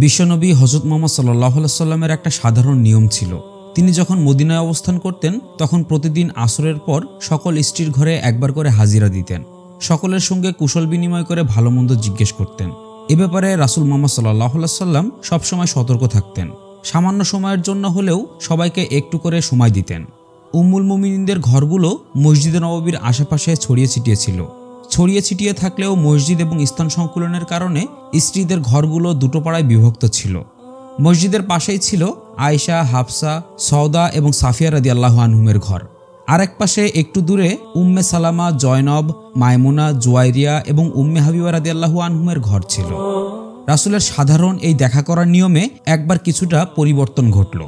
বিশ্বনবী হযরত মুহাম্মদ সাল্লাল্লাহু আলাইহি সাল্লামের একটা সাধারণ নিয়ম ছিল। তিনি যখন মদিনায় অবস্থান করতেন তখন প্রতিদিন আসরের পর সকল স্ত্রীর ঘরে একবার করে হাজিরা দিতেন। সকলের সঙ্গে কুশল বিনিময় করে ভালো মন্দ জিজ্ঞেস করতেন। এ ব্যাপারে রাসূল মুহাম্মদ সাল্লাল্লাহু আলাইহি সাল্লাম সবসময় সতর্ক থাকতেন। সামান্য সময়ের জন্য হলেও সবাইকে একটু করে সময় দিতেন। উম্মুল মুমিনিনদের ঘরগুলো মসজিদে নববীর আশেপাশে ছড়িয়ে ছিটিয়ে ছিল। ছড়িয়ে ছিটিয়ে থাকলেও মসজিদ এবং স্থান সংকুলনের কারণে স্ত্রীদের ঘরগুলো দুটো পাড়ায় বিভক্ত ছিল। মসজিদের পাশেই ছিল আয়েশা, হাফসা, সওদা এবং সাফিয়া রাদিয়াল্লাহু আনহুমের ঘর। আরেক পাশে একটু দূরে উম্মে সালামা, জয়নব, মাইমুনা, জুয়াইরিয়া এবং উম্মে হাবিবা রাদিয়াল্লাহু আনহুমের ঘর ছিল। রাসূলের সাধারণ এই দেখা করার নিয়মে একবার কিছুটা পরিবর্তন ঘটল।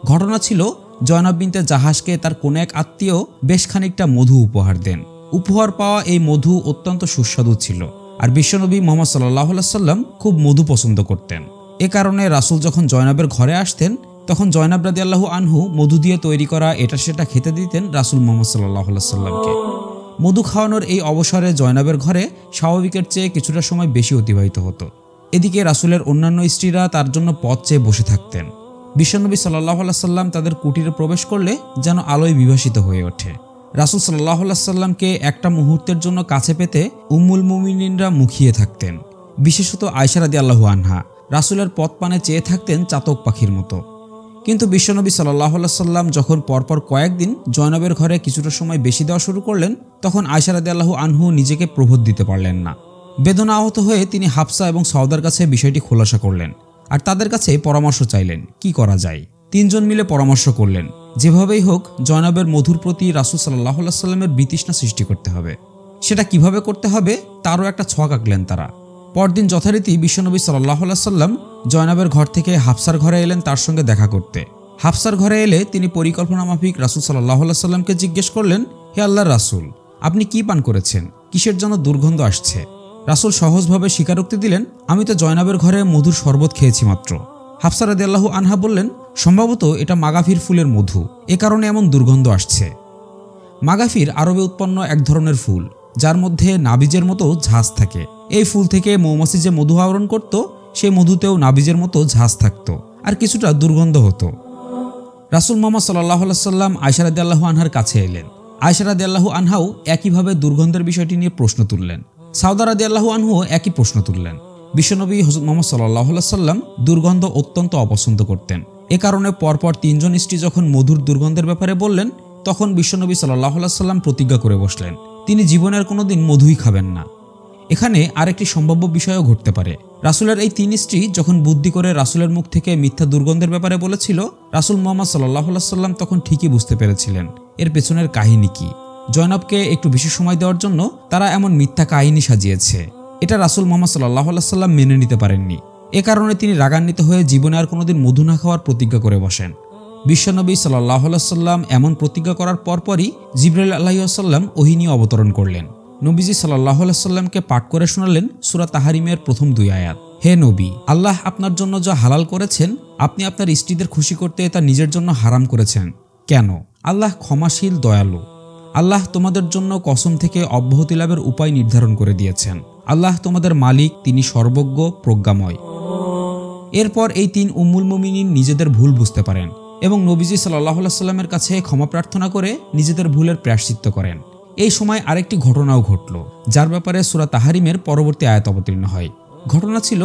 ঘটনা ছিল, জয়নব বিনতে জাহাশকে তার কোনো এক আত্মীয় বেশ খানিকটা মধু উপহার দেন। উপহার পাওয়া এই মধু অত্যন্ত সুস্বাদু ছিল, আর বিশ্বনবী মুহাম্মদ সাল্লাল্লাহু আলাইহি সাল্লাম খুব মধু পছন্দ করতেন। এ কারণে রাসূল যখন জয়নবের ঘরে আসতেন তখন জয়নব রাদিয়াল্লাহু আনহু মধু দিয়ে তৈরি করা এটা সেটা খেতে দিতেন রাসূল মুহাম্মদ সাল্লাল্লাহু আলাইহি সাল্লামকে। মধু খাওয়ানোর এই অবসরে জয়নবের ঘরে স্বাভাবিকের চেয়ে কিছুটা সময় বেশি অতিবাহিত হতো। এদিকে রাসূলের অন্যান্য স্ত্রীরা তার জন্য পথ চেয়ে বসে থাকতেন। বিশ্বনবী সাল্লাল্লাহু আলাইহি সাল্লাম তাদের কুটিরে প্রবেশ করলে যেন আলোয় বিভাসিত হয়ে ওঠে। রাসূল সাল্লাল্লাহু আলাইহি সাল্লামকে একটা মুহূর্তের জন্য কাছে পেতে উম্মুল মুমিনিনরা মুখিয়ে থাকতেন। বিশেষত আয়েশা রাদিয়াল্লাহু আনহা রাসূলের পথ পানে চেয়ে থাকতেন চাতক পাখির মতো। কিন্তু বিশ্বনবী সাল্লাল্লাহু আলাইহি সাল্লাম যখন পরপর কয়েকদিন জয়নবের ঘরে কিছুটা সময় বেশি দেওয়া শুরু করলেন তখন আয়েশা রাদিয়াল্লাহু আনহু নিজেকে প্রবোধ দিতে পারলেন না। বেদনা আহত হয়ে তিনি হাফসা এবং সওদার কাছে বিষয়টি খোলাসা করলেন আর তাদের কাছে পরামর্শ চাইলেন কি করা যায়। তিনজন মিলে পরামর্শ করলেন যেভাবেই হোক জয়নবের মধুর প্রতি রাসূল সাল্লাল্লাহু আলাইহি সাল্লামের বিতৃষ্ণা সৃষ্টি করতে হবে। সেটা কিভাবে করতে হবে তারও একটা ছক আঁকলেন তারা। পরদিন যথারীতি বিশ্বনবী সাল্লাল্লাহু আলাইহি সাল্লাম জয়নবের ঘর থেকে হাফসার ঘরে এলেন তার সঙ্গে দেখা করতে। হাফসার ঘরে এলে তিনি পরিকল্পনা মাফিক রাসূল সাল্লাল্লাহু আলাইহি সাল্লামকে জিজ্ঞেস করলেন, হে আল্লাহর রাসূল, আপনি কি পান করেছেন? কিসের জন্য দুর্গন্ধ আসছে? রাসূল সহজভাবে স্বীকারোক্তি দিলেন, আমি তো জয়নবের ঘরে মধুর শরবত খেয়েছি মাত্র। হাফসা রাদিয়াল্লাহু আনহা বললেন, সম্ভবত এটা মাগাফির ফুলের মধু, এ কারণে এমন দুর্গন্ধ আসছে। মাগাফির আরবে উৎপন্ন এক ধরনের ফুল যার মধ্যে নাবিজের মতো ঝাঁজ থাকে। এই ফুল থেকে মৌমাছি যে মধু আহরণ করত সেই মধুতেও নাবিজের মতো ঝাঁজ থাকত আর কিছুটা দুর্গন্ধ হতো। রাসূল মুহাম্মদ সাল্লাল্লাহু আলাইহি সাল্লাম আয়েশা রাদিয়াল্লাহু আনহার কাছে এলেন। আয়েশা রাদিয়াল্লাহু আনহাও একইভাবে দুর্গন্ধের বিষয়টি নিয়ে প্রশ্ন তুললেন। সওদা রাদিয়াল্লাহু আনহুও একই প্রশ্ন তুললেন। বিশ্বনবী হযরত মুহাম্মদ সাল্লাল্লাহু আলাইহি সাল্লাম দুর্গন্ধ অত্যন্ত অপছন্দ করতেন। এ কারণে পরপর তিনজন স্ত্রী যখন মধুর দুর্গন্ধের ব্যাপারে বললেন তখন বিশ্বনবী সাল্লাল্লাহু আলাইহি সাল্লাম প্রতিজ্ঞা করে বসলেন তিনি জীবনের কোনোদিন মধুই খাবেন না। এখানে আরেকটি সম্ভাব্য বিষয়ও ঘটতে পারে। রাসূলের এই তিন স্ত্রী যখন বুদ্ধি করে রাসূলের মুখ থেকে মিথ্যা দুর্গন্ধের ব্যাপারে বলেছিল, রাসূল মুহাম্মদ সাল্লাল্লাহু আলাইহি সাল্লাম তখন ঠিকই বুঝতে পেরেছিলেন এর পেছনের কাহিনী কি। জয়নবকে একটু বেশি সময় দেওয়ার জন্য তারা এমন মিথ্যা কাহিনী সাজিয়েছে। এটা রাসূল মুহাম্মদ সাল্লাল্লাহু আলাইহি সাল্লাম মেনে নিতে পারেননি। এ কারণে তিনি রাগান্বিত হয়ে জীবনে আর কোনোদিন মধু না খাওয়ার প্রতিজ্ঞা করে বসেন। বিশ্বনবী সাল্লাল্লাহু আলাইহি সাল্লাম এমন প্রতিজ্ঞা করার পরপরই জিবরাইল আলাইহিস সালাম ওহী নিয়ে অবতরণ করলেন। নবীজি সাল্লাল্লাহু আলাইহি সাল্লামকে পাঠ করে শোনালেন সূরা তাহরিমের প্রথম 2 আয়াত। হে নবী, আল্লাহ আপনার জন্য যা হালাল করেছেন আপনি আপনার স্ত্রীদের খুশি করতে তা নিজের জন্য হারাম করেছেন কেন? আল্লাহ ক্ষমাশীল, দয়ালু। আল্লাহ তোমাদের জন্য কসম থেকে অব্যাহতি লাভের উপায় নির্ধারণ করে দিয়েছেন। আল্লাহ তোমাদের মালিক, তিনি সর্বজ্ঞ, প্রজ্ঞাময়। এরপর এই তিন উম্মুল মুমিনিন নিজেদের ভুল বুঝতে পারেন এবং নবীজি সাল্লাল্লাহু আলাইহি সাল্লামের কাছে ক্ষমা প্রার্থনা করে নিজেদের ভুলের প্রায়শ্চিত্ত করেন। এই সময় আরেকটি ঘটনাও ঘটল যার ব্যাপারে সূরা তাহরিমের পরবর্তী আয়াত অবতীর্ণ হয়। ঘটনা ছিল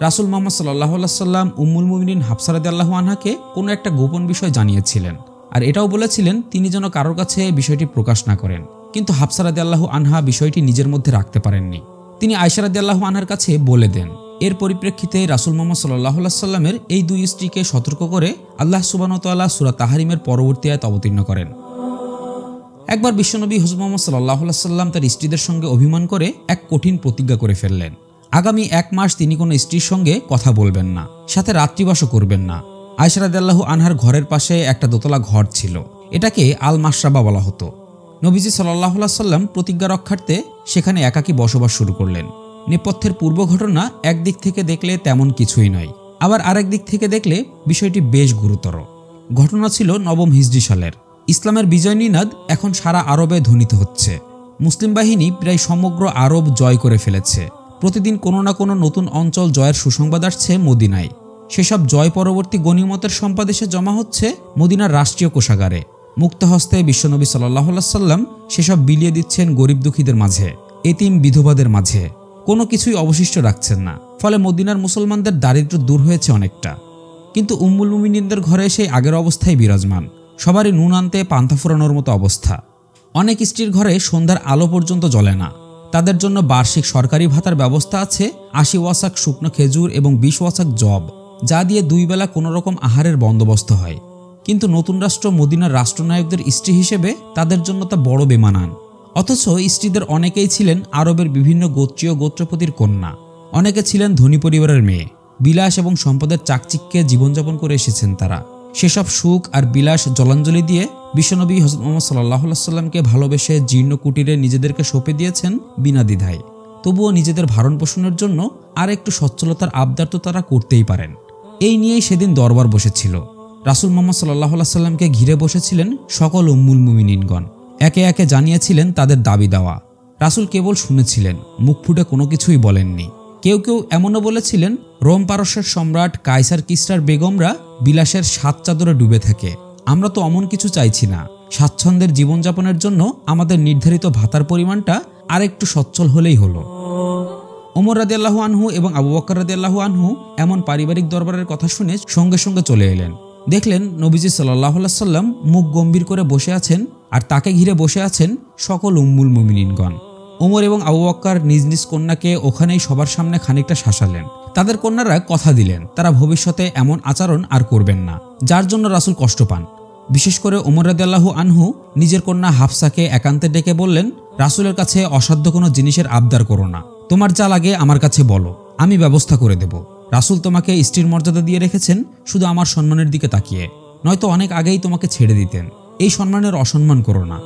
রাসূল মুহাম্মদ সাল্লাল্লাহু আলাইহি সাল্লাম উম্মুল মুমিনিন হাফসা রাদিয়াল্লাহু আনহাকে কোনো একটা গোপন বিষয় জানিয়েছিলেন আর এটাও বলেছিলেন তিনি যেন কারোর কাছে বিষয়টি প্রকাশ না করেন। কিন্তু হাফসা রাদিয়াল্লাহু আনহা বিষয়টি নিজের মধ্যে রাখতে পারেননি। তিনি আয়েশা রাদিয়াল্লাহু আনহার কাছে বলে দেন। এর পরিপ্রেক্ষিতে রাসূল মুহাম্মদ সাল্লাল্লাহু আলাইহি সাল্লামের এই দুই স্ত্রীকে সতর্ক করে আল্লাহ সুবহানাহু ওয়া তাআলা সূরা তাহরিমের পরবর্তী আয়াত অবতীর্ণ করেন। একবার বিশ্বনবী হযরত মুহাম্মদ সাল্লাল্লাহু আলাইহি সাল্লাম তার স্ত্রীদের সঙ্গে অভিমান করে এক কঠিন প্রতিজ্ঞা করে ফেললেন। আগামী 1 মাস তিনি কোনো স্ত্রীর সঙ্গে কথা বলবেন না, সাথে রাত্রিবাসও করবেন না। আয়েশা রাদিয়াল্লাহু আনহার ঘরের পাশে একটা দোতলা ঘর ছিল, এটাকে আল মাশরাবা বলা হতো। নবীজি সাল্লাল্লাহু আলাইহি সাল্লাম প্রতিজ্ঞা রক্ষার্থে সেখানে একাকী বসবাস শুরু করলেন। নেপথ্যের পূর্ব ঘটনা একদিক থেকে দেখলে তেমন কিছুই নয়, আবার আরেক দিক থেকে দেখলে বিষয়টি বেশ গুরুতর। ঘটনা ছিল 9ম হিজরি সালের। ইসলামের বিজয় নিনাদ এখন সারা আরবে ধ্বনিত হচ্ছে। মুসলিম বাহিনী প্রায় সমগ্র আরব জয় করে ফেলেছে। প্রতিদিন কোনো না কোনো নতুন অঞ্চল জয়ের সুসংবাদ আসছে মদিনায়। সেসব জয় পরবর্তী গনিমতের সম্পদ এসে জমা হচ্ছে মদিনার রাষ্ট্রীয় কোষাগারে। মুক্ত হস্তে বিশ্বনবী সাল্লাল্লাহু আলাইহি ওয়াসাল্লাম সেসব বিলিয়ে দিচ্ছেন গরিব দুঃখীদের মাঝে, এতিম বিধবাদের মাঝে, কোনো কিছুই অবশিষ্ট রাখছেন না। ফলে মদিনার মুসলমানদের দারিদ্র্য দূর হয়েছে অনেকটা। কিন্তু উম্মুল মুমিনিনদের ঘরে সেই আগের অবস্থায় বিরাজমান, সবারই নুন আনতে পান্তা ফুরানোর মতো অবস্থা। অনেক স্ত্রীর ঘরে সন্ধ্যার আলো পর্যন্ত জ্বলে না। তাদের জন্য বার্ষিক সরকারি ভাতার ব্যবস্থা আছে ৮০ ওয়াসাক শুকনো খেজুর এবং ২০ ওয়াসাক জব, যা দিয়ে ২ বেলা কোনো রকম আহারের বন্দোবস্ত হয়। কিন্তু নতুন রাষ্ট্র মদিনার রাষ্ট্রনায়কদের স্ত্রী হিসেবে তাদের জন্য তা বড় বেমানান। অথচ স্ত্রীদের অনেকেই ছিলেন আরবের বিভিন্ন গোত্রীয় গোত্রপতির কন্যা, অনেকে ছিলেন ধনী পরিবারের মেয়ে। বিলাস এবং সম্পদের চাকচিক্যে জীবনযাপন করে এসেছেন তারা। সেসব সুখ আর বিলাস জলাঞ্জলি দিয়ে বিশ্বনবী হযরত মুহাম্মদ সাল্লাল্লাহু আলাইহি ওয়াসাল্লামকে ভালোবেসে জীর্ণ কুটিরে নিজেদেরকে সঁপে দিয়েছেন বিনা দ্বিধায়। তবুও নিজেদের ভরণ পোষণের জন্য আর একটু সচ্ছলতার আবদার তো তারা করতেই পারেন। এই নিয়েই সেদিন দরবার বসেছিল। রাসূল মুহাম্মদ সাল্লাল্লাহু আলাইহি ওয়াসাল্লামকে ঘিরে বসেছিলেন সকল উম্মুল মুমিনিনগণ। একে একে জানিয়েছিলেন তাদের দাবি দাওয়া। রাসূল কেবল শুনেছিলেন, মুখ ফুটে কোনো কিছুই বলেননি। কেউ কেউ এমনও বলেছিলেন, রোম পারস্যের সম্রাট কায়সার কিসরার বেগমরা বিলাসের সাত চাদরে ডুবে থাকে। আমরা তো অমন কিছু চাইছি না। স্বাচ্ছন্দ্যের জীবনযাপনের জন্য আমাদের নির্ধারিত ভাতার পরিমাণটা আর একটু সচ্ছল হলেই হলো। ওমর রাদিয়াল্লাহু আনহু এবং আবু বকর রাদিয়াল্লাহু আনহু এমন পারিবারিক দরবারের কথা শুনে সঙ্গে সঙ্গে চলে এলেন। দেখলেন নবীজি সাল্লাল্লাহু আলাইহি ওয়াসাল্লাম মুখ গম্ভীর করে বসে আছেন, আর তাকে ঘিরে বসে আছেন সকল উম্মুল মুমিনিনগণ। ওমর এবং আবু বকর নিজ নিজ কন্যাকে ওখানেই সবার সামনে খানিকটা শাসালেন। তাদের কন্যারা কথা দিলেন তারা ভবিষ্যতে এমন আচরণ আর করবেন না, যার জন্য রাসূল কষ্ট পান। বিশেষ করে ওমর রাদিয়াল্লাহু আনহু নিজের কন্যা হাফসাকে একান্তে ডেকে বললেন, রাসূলের কাছে অসাধ্য কোনো জিনিসের আবদার করো না। তোমার যা লাগে আমার কাছে বলো, আমি ব্যবস্থা করে দেব। রাসূল তোমাকে স্ত্রীর মর্যাদা দিয়ে রেখেছেন শুধু আমার সম্মানের দিকে তাকিয়ে, নয়তো অনেক আগেই তোমাকে ছেড়ে দিতেন। এই সম্মানের অসম্মান করো না।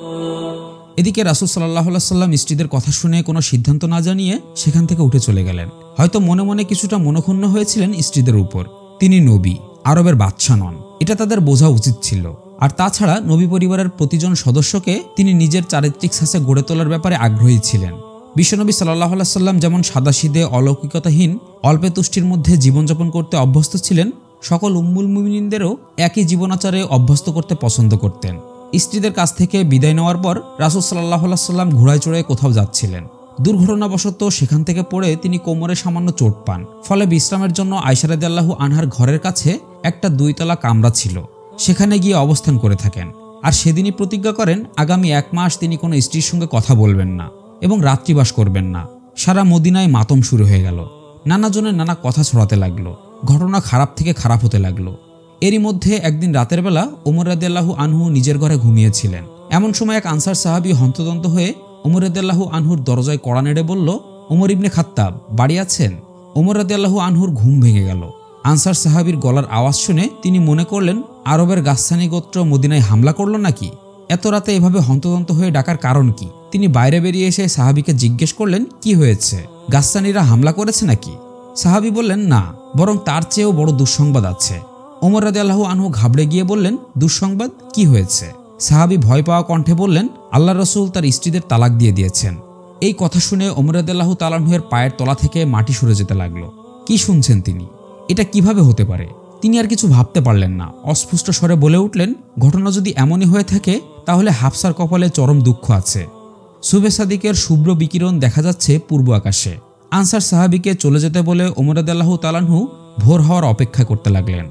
এদিকে রাসূল সাল্লাল্লাহু আলাইহি ওয়াসাল্লাম স্ত্রীদের কথা শুনে কোনো সিদ্ধান্ত না জানিয়ে সেখান থেকে উঠে চলে গেলেন। হয়তো মনে মনে কিছুটা মনক্ষুণ্ণ হয়েছিলেন স্ত্রীদের উপর। তিনি নবী, আরবের বাদশা নন, এটা তাদের বোঝা উচিত ছিল। আর তাছাড়া নবী পরিবারের প্রতিজন সদস্যকে তিনি নিজের চারিত্রিক ছাঁচে গড়ে তোলার ব্যাপারে আগ্রহী ছিলেন। বিশ্বনবী সাল্লাল্লাহু আলাইহি ওয়াসাল্লাম যেমন সাদাসিধে অলৌকিকতাহীন অল্পে তুষ্টির মধ্যে জীবনযাপন করতে অভ্যস্ত ছিলেন, সকল উম্মুল মুমিনিনদেরও একই জীবনাচারে অভ্যস্ত করতে পছন্দ করতেন। স্ত্রীদের কাছ থেকে বিদায় নেওয়ার পর রাসূল সাল্লাল্লাহু আলাইহি ওয়াসাল্লাম ঘোড়ায় চড়ে কোথাও যাচ্ছিলেন। দুর্ঘটনাবশত সেখান থেকে পড়ে তিনি কোমরে সামান্য চোট পান। ফলে বিশ্রামের জন্য আয়েশা রাদিয়াল্লাহু আনহার ঘরের কাছে একটা 2 তলা কামরা ছিল, সেখানে গিয়ে অবস্থান করে থাকেন। আর সেদিনই প্রতিজ্ঞা করেন আগামী 1 মাস তিনি কোনো স্ত্রীর সঙ্গে কথা বলবেন না এবং রাত্রিবাস করবেন না। সারা মদিনায় মাতম শুরু হয়ে গেল। নানা জনের নানা কথা ছড়াতে লাগলো। ঘটনা খারাপ থেকে খারাপ হতে লাগলো। এরই মধ্যে একদিন রাতের বেলা ওমর রাদিয়াল্লাহু আনহু নিজের ঘরে ঘুমিয়েছিলেন। এমন সময় এক আনসার সাহাবী হন্তদন্ত হয়ে ওমর রাদিয়াল্লাহু আনহুর দরজায় কড়া নেড়ে বলল, ওমর ইবনে খাত্তাব বাড়ি আছেন? ওমর রাদিয়াল্লাহু আনহুর ঘুম ভেঙে গেল। আনসার সাহাবীর গলার আওয়াজ শুনে তিনি মনে করলেন আরবের গাসসানী গোত্র মদিনায় হামলা করলো নাকি। এত রাতে এভাবে হন্তদন্ত হয়ে ডাকার কারণ কি? তিনি বাইরে বেরিয়ে এসে সাহাবীকে জিজ্ঞেস করলেন, কি হয়েছে, গাসসানীরা হামলা করেছে নাকি? সাহাবী বললেন, না, বরং তার চেয়েও বড় দুঃসংবাদ আছে। ওমর রাদিয়াল্লাহু আনহু ঘাবড়ে গিয়ে বললেন, দুঃসংবাদ কি হয়েছে? সাহাবী ভয় পাওয়া কণ্ঠে বললেন, আল্লাহ রাসূল তার স্ত্রীদের তালাক দিয়ে দিয়েছেন। এই কথা শুনে ওমর রাদিয়াল্লাহু তাআলা আনহুর পায়ের তলা থেকে মাটি সরে যেতে লাগলো। কি শুনছেন তিনি? এটা কিভাবে হতে পারে? তিনি আর কিছু ভাবতে পারলেন না। অস্ফুষ্ট স্বরে বলে উঠলেন, ঘটনা যদি এমনই হয়ে থাকে তাহলে হাফসার কপালে চরম দুঃখ আছে। সুবে সাদিকের শুভ্র বিকিরণ দেখা যাচ্ছে পূর্ব আকাশে। আনসার সাহাবীকে চলে যেতে বলে ওমর রাদিয়াল্লাহু তাআলা আনহু ভোর হওয়ার অপেক্ষা করতে লাগলেন।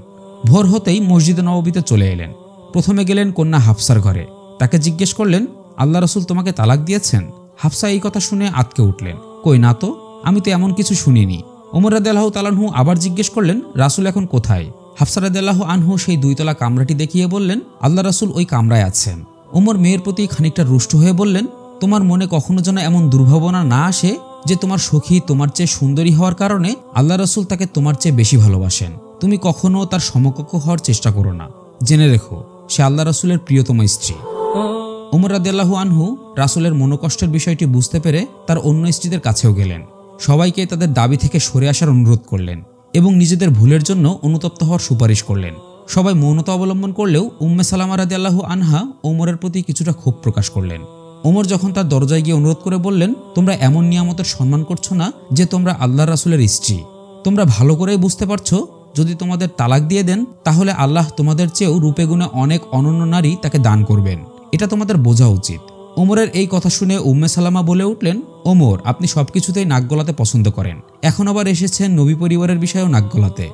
ভোর হতেই মসজিদে নববীতে চলে এলেন। প্রথমে গেলেন কন্যা হাফসার ঘরে। তাকে জিজ্ঞেস করলেন, আল্লাহ রাসূল তোমাকে তালাক দিয়েছেন? হাফসা এই কথা শুনে আঁতকে উঠলেন, কই না তো, আমি তো এমন কিছু শুনিনি। ওমর রাদিয়াল্লাহু তাআলা আনহু আবার জিজ্ঞেস করলেন, রাসূল এখন কোথায়? হাফসা রাদিয়াল্লাহু আনহু সেই 2 তলা কামরাটি দেখিয়ে বললেন, আল্লাহ রাসূল ওই কামরায় আছেন। ওমর মেয়ের প্রতি খানিকটা রুষ্ট হয়ে বললেন, তোমার মনে কখনো যেন এমন দুর্ভাবনা না আসে যে তোমার সখী তোমার চেয়ে সুন্দরী হওয়ার কারণে আল্লাহ রাসূল তাকে তোমার চেয়ে বেশি ভালোবাসেন। তুমি কখনো তার সমকক্ষ হওয়ার চেষ্টা করো না। জেনে রেখো, সে আল্লাহ রাসূলের প্রিয়তম স্ত্রী। ওমর রাদিয়াল্লাহু আনহু রাসূলের মনোকষ্টের বিষয়টি বুঝতে পেরে তার অন্য স্ত্রীদের কাছেও গেলেন। সবাইকে তাদের দাবি থেকে সরে আসার অনুরোধ করলেন এবং নিজেদের ভুলের জন্য অনুতপ্ত হওয়ার সুপারিশ করলেন। সবাই মৌনতা অবলম্বন করলেও উম্মে সালামা রাদিয়াল্লাহু আনহা ওমরের প্রতি কিছুটা ক্ষোভ প্রকাশ করলেন। ওমর যখন তার দরজায় গিয়ে অনুরোধ করে বললেন, তোমরা এমন নিয়ামতের সম্মান করছো না যে তোমরা আল্লাহ রাসূলের স্ত্রী। তোমরা ভালো করেই বুঝতে পারছো যদি তোমাদের তালাক দিয়ে দেন তাহলে আল্লাহ তোমাদের চেয়েও রূপে গুণে অনেক অনন্য নারী তাকে দান করবেন, এটা তোমাদের বোঝা উচিত। ওমরের এই কথা শুনে উম্মে সালামা বলে উঠলেন, ওমর, আপনি সবকিছুতেই নাক গলাতে পছন্দ করেন, এখন আবার এসেছেন নবী পরিবারের বিষয়েও নাক গলাতে।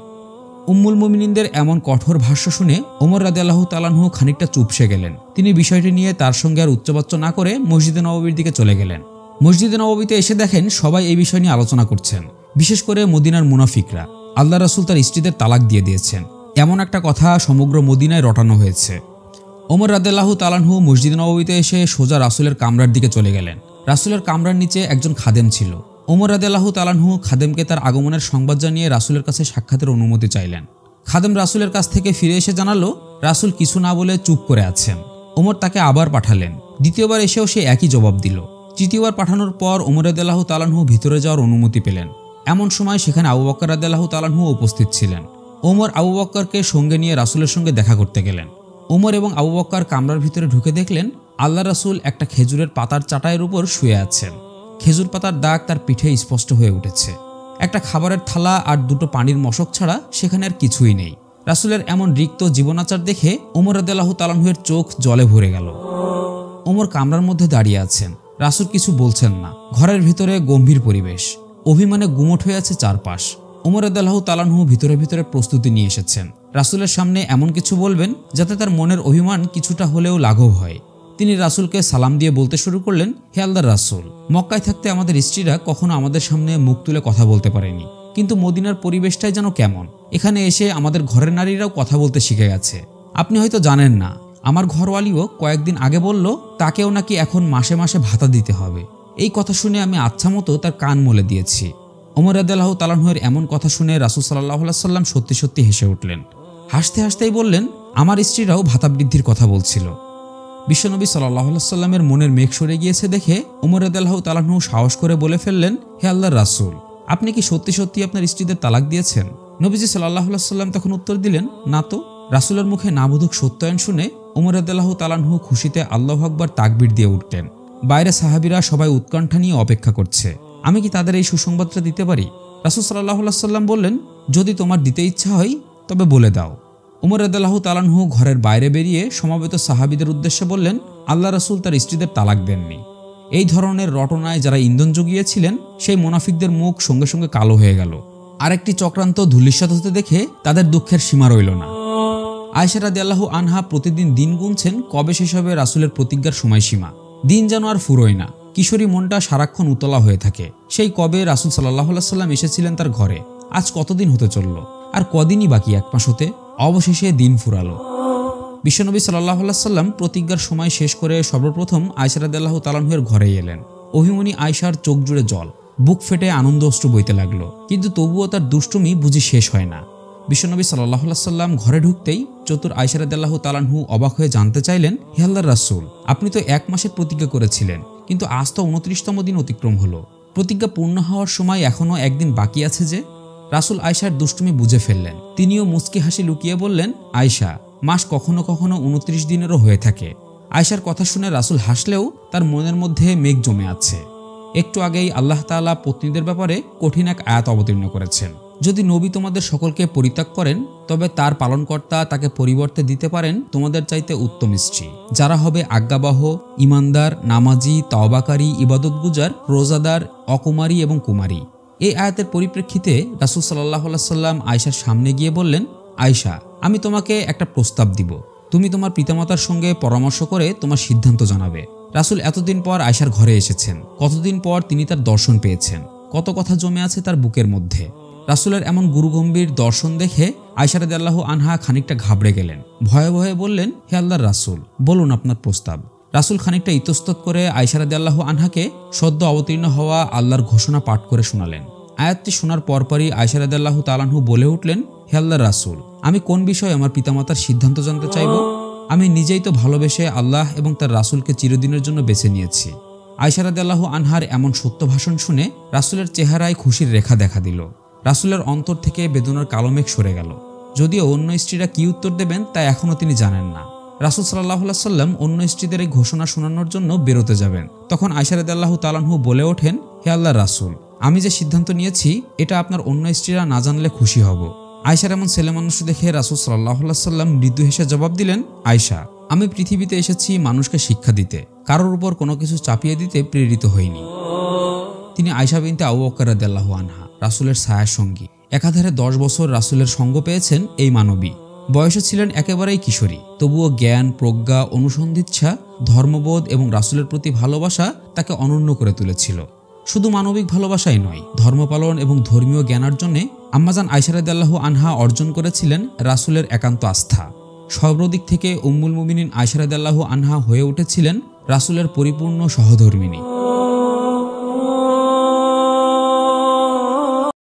উম্মুল মুমিনিনদের এমন কঠোর ভাষ্য শুনে ওমর রাদিয়াল্লাহু তাআলা আনহু খানিকটা চুপসে গেলেন। তিনি বিষয়টি নিয়ে তার সঙ্গে আর উচ্চবাচ্য না করে মসজিদে নববীর দিকে চলে গেলেন। মসজিদে নববীতে এসে দেখেন সবাই এই বিষয় নিয়ে আলোচনা করছেন, বিশেষ করে মদিনার মুনাফিকরা। আল্লাহ রাসূল তার স্ত্রীদের তালাক দিয়ে দিয়েছেন, এমন একটা কথা সমগ্র মদিনায় রটানো হয়েছে। ওমর রাদিয়াল্লাহু তাআলা আনহু মসজিদে নববীতে এসে সোজা রাসূলের কামরার দিকে চলে গেলেন। রাসূলের কামরার নিচে একজন খাদেম ছিল। ওমর রাদিয়াল্লাহু তাআলা আনহু খাদেমকে তার আগমনের সংবাদ জানিয়ে রাসূলের কাছে সাক্ষাতের অনুমতি চাইলেন। খাদেম রাসূলের কাছ থেকে ফিরে এসে জানালো রাসূল কিছু না বলে চুপ করে আছেন। ওমর তাকে আবার পাঠালেন। দ্বিতীয়বার এসেও সে একই জবাব দিল। তৃতীয়বার পাঠানোর পর ওমর রাদিয়াল্লাহু তাআলা আনহু ভিতরে যাওয়ার অনুমতি পেলেন। এমন সময় সেখানে আবু বকর রাদিয়াল্লাহু তাআলা আনহু উপস্থিত ছিলেন। ওমর আবু বকরকে সঙ্গে নিয়ে রাসূলের সঙ্গে দেখা করতে গেলেন। ওমর এবং আবু বকর কামরার ভিতরে ঢুকে দেখলেন আল্লাহ রাসূল একটা খেজুরের পাতার চাটাইয়ের উপর শুয়ে আছেন। খেজুর পাতার দাগ তার পিঠে স্পষ্ট হয়ে উঠেছে। একটা খাবারের থালা আর দুটো পানির মশক ছাড়া সেখানে আর কিছুই নেই। রাসূলের এমন রিক্ত জীবনাচার দেখে ওমর রাদিয়াল্লাহু তাআলা আনহুর চোখ জলে ভরে গেল। ওমর কামরার মধ্যে দাঁড়িয়ে আছেন, রাসূল কিছু বলছেন না। ঘরের ভিতরে গম্ভীর পরিবেশ, অভিমানে গুমোট হয়ে আছে চারপাশ। ওমর রাদিয়াল্লাহু তাআলা আনহু ভিতরে ভিতরে প্রস্তুতি নিয়ে এসেছেন, রাসূলের সামনে এমন কিছু বলবেন যাতে তার মনের অভিমান কিছুটা হলেও লাঘব হয়। তিনি রাসূলকে সালাম দিয়ে বলতে শুরু করলেন, হে আল্লাহর রাসূল, মক্কায় থাকতে আমাদের স্ত্রীরা কখনো আমাদের সামনে মুখ তুলে কথা বলতে পারেনি, কিন্তু মদিনার পরিবেশটাই যেন কেমন। এখানে এসে আমাদের ঘরের নারীরাও কথা বলতে শিখে গেছে। আপনি হয়তো জানেন না, আমার ঘরওয়ালিও কয়েকদিন আগে বলল তাকেও নাকি এখন মাসে মাসে ভাতা দিতে হবে। এই কথা শুনে আমি আচ্ছা মতো তার কান মলে দিয়েছি। ওমর রাদিয়াল্লাহু তাআলা আনহুর এমন কথা শুনে রাসূল সাল্লাল্লাহু আলাইহি ওয়াসাল্লাম সত্যি সত্যি হেসে উঠলেন। হাসতে হাসতেই বললেন, আমার স্ত্রীরাও ভাতা বৃদ্ধির কথা বলছিল। বিশ্বনবী সাল্লাল্লাহু আলাইহি ওয়াসাল্লামের মনের মেঘ সরে গিয়েছে দেখে ওমর রাদিয়াল্লাহু তাআলা আনহু সাহস করে বলে ফেললেন, হে আল্লাহর রাসূল, আপনি কি সত্যি সত্যি আপনার স্ত্রীদের তালাক দিয়েছেন? নবীজি সাল্লাল্লাহু আলাইহি ওয়াসাল্লাম তখন উত্তর দিলেন, না তো। রাসূলের মুখে নাবোধক সত্যায়ন শুনে ওমর রাদিয়াল্লাহু তাআলা আনহু খুশিতে আল্লাহু আকবার তাকবীর দিয়ে উঠলেন। বাইরে সাহাবীরা সবাই উৎকণ্ঠা নিয়ে অপেক্ষা করছে, আমি কি তাদের এই সুসংবাদটা দিতে পারি? রাসূল সাল্লাল্লাহু আলাইহি ওয়াসাল্লাম বললেন, যদি তোমার দিতে ইচ্ছা হয় তবে বলে দাও। ওমর রাদিয়াল্লাহু তাআলা আনহু ঘরের বাইরে বেরিয়ে সমবেত সাহাবীদের উদ্দেশ্যে বললেন, আল্লাহ রাসূল তার স্ত্রীদের তালাক দেননি। এই ধরনের রটনায় যারা ইন্ধন জুগিয়েছিলেন সেই মুনাফিকদের মুখ সঙ্গে সঙ্গে কালো হয়ে গেল। আরেকটি চক্রান্ত ধূলিসাৎ হতে দেখে তাদের দুঃখের সীমা রইল না। আয়েশা রাদিয়াল্লাহু আনহা প্রতিদিন দিন গুনছেন কবে শেষ হবে রাসূলের প্রতিজ্ঞার সময়সীমা। দিন যেন আর ফুরোয় না, কিশোরী মনটা সারাক্ষণ উতলা হয়ে থাকে। সেই কবে রাসূল সাল্লাল্লাহু আলাইহি ওয়াসাল্লাম এসেছিলেন তার ঘরে, আজ কতদিন হতে চলল, আর কদিনই বাকি এক মাস হতে। অবশেষে দিন ফুরালো। বিশ্বনবী সাল্লাল্লাহু আলাইহি ওয়াসাল্লাম প্রতিজ্ঞার সময় শেষ করে সর্বপ্রথম আয়েশা রাদিয়াল্লাহু তাআলা আনহার ঘরে এলেন। অভিমনি আয়েশার চোখ জুড়ে জল, বুক ফেটে আনন্দ অশ্রু বইতে লাগলো, কিন্তু তবুও তার দুষ্টুমি বুঝি শেষ হয় না। বিশ্বনবী সাল্লাল্লাহু আলাইহি ওয়াসাল্লাম ঘরে ঢুকতেই চতুর আয়েশা রাদিয়াল্লাহু তাআলা আনহু অবাক হয়ে জানতে চাইলেন, হে আল্লাহর রাসূল, আপনি তো এক মাসের প্রতিজ্ঞা করেছিলেন, কিন্তু আজ তো 29তম দিন অতিক্রম হলো। প্রতিজ্ঞা পূর্ণ হওয়ার সময় এখনো একদিন বাকি আছে যে? রাসূল আয়েশার দুষ্টুমি বুঝে ফেললেন। তিনিও মুচকি হাসি লুকিয়ে বললেন, আয়েশা, মাস কখনো কখনো 29 দিনেরও হয়ে থাকে। আয়েশার কথা শুনে রাসূল হাসলেও তার মনের মধ্যে মেঘ জমে আছে। একটু আগেই আল্লাহ তাআলা পত্নীদের ব্যাপারে কঠিন এক আয়াত অবতীর্ণ করেছেন। যদি নবী তোমাদের সকলকে পরিত্যাগ করেন তবে তার পালনকর্তা তাকে পরিবর্তে দিতে পারেন তোমাদের চাইতে উত্তম স্ত্রী, যারা হবে আজ্ঞাবহ, ইমানদার, নামাজি, তওবাকারী, ইবাদতগুজার, রোজাদার, অকুমারী এবং কুমারী। এই আয়াতের পরিপ্রেক্ষিতে রাসূল সাল্লাল্লাহু আলাইহি ওয়াসাল্লাম আয়েশার সামনে গিয়ে বললেন, আয়েশা, আমি তোমাকে একটা প্রস্তাব দিব, তুমি তোমার পিতামাতার সঙ্গে পরামর্শ করে তোমার সিদ্ধান্ত জানাবে। রাসূল এতদিন পর আয়েশার ঘরে এসেছেন, কতদিন পর তিনি তার দর্শন পেয়েছেন, কত কথা জমে আছে তার বুকের মধ্যে। রাসূলের এমন গুরুগম্ভীর দর্শন দেখে আয়েশা রাদিয়াল্লাহু আনহা খানিকটা ঘাবড়ে গেলেন। ভয়ে ভয়ে বললেন, হে আল্লাহর রাসূল, বলুন আপনার প্রস্তাব। রাসূল খানিকটা ইতস্তত করে আয়েশা রাদিয়াল্লাহু আনহাকে সদ্য অবতীর্ণ হওয়া আল্লাহর ঘোষণা পাঠ করে শোনালেন। আয়াতটি শোনার পরপরই আয়েশা রাদিয়াল্লাহু তাআলা আনহু বলে উঠলেন, হে আল্লাহর রাসূল, আমি কোন বিষয়ে আমার পিতামাতার সিদ্ধান্ত জানতে চাইব? আমি নিজেই তো ভালোবেসে আল্লাহ এবং তার রাসূলকে চিরদিনের জন্য বেছে নিয়েছি। আয়েশা রাদিয়াল্লাহু আনহার এমন সত্য ভাষণ শুনে রাসূলের চেহারায় খুশির রেখা দেখা দিল। রাসূলের অন্তর থেকে বেদনার কালো মেঘ সরে গেল। যদিও অন্য স্ত্রীরা কি উত্তর দেবেন তা এখনও তিনি জানেন না। রাসূল সাল্লাল্লাহু আলাইহি ওয়াসাল্লাম অন্য স্ত্রীদের এই ঘোষণা শোনানোর জন্য বেরোতে যাবেন। তখন আয়েশা রাদিয়াল্লাহু তাআলা আনহু বলে ওঠেন, হে আল্লাহর রাসূল, আমি যে সিদ্ধান্ত নিয়েছি এটা আপনার অন্য স্ত্রীরা না জানলে খুশি হব। আয়েশার এমন ছেলে মানুষ দেখে রাসূল সাল্লাল্লাহু আলাইহি সাল্লাম মৃদু হেসে জবাব দিলেন, আয়েশা, আমি পৃথিবীতে এসেছি মানুষকে শিক্ষা দিতে, কারোর উপর কোনো কিছু চাপিয়ে দিতে প্রেরিত হইনি। তিনি আয়েশা বিনতে আবু বকর রাদিয়াল্লাহু আনহা, রাসূলের ছায়ার সঙ্গী। একাধারে 10 বছর রাসূলের সঙ্গ পেয়েছেন এই মানবী। বয়সে ছিলেন একেবারেই কিশোরী, তবুও জ্ঞান, প্রজ্ঞা, অনুসন্ধিৎসা, ধর্মবোধ এবং রাসূলের প্রতি ভালোবাসা তাকে অনন্য করে তুলেছিল। শুধু মানবিক ভালোবাসাই নয়, ধর্মপালন এবং ধর্মীয় জ্ঞানার্জনে আম্মাজান আয়েশা রাদিয়াল্লাহু আনহা অর্জন করেছিলেন রাসূলের একান্ত আস্থা। সর্বদিক থেকে উম্মুল মুমিনিন আয়েশা রাদিয়াল্লাহু আনহা হয়ে উঠেছিলেন রাসূলের পরিপূর্ণ সহধর্মিণী।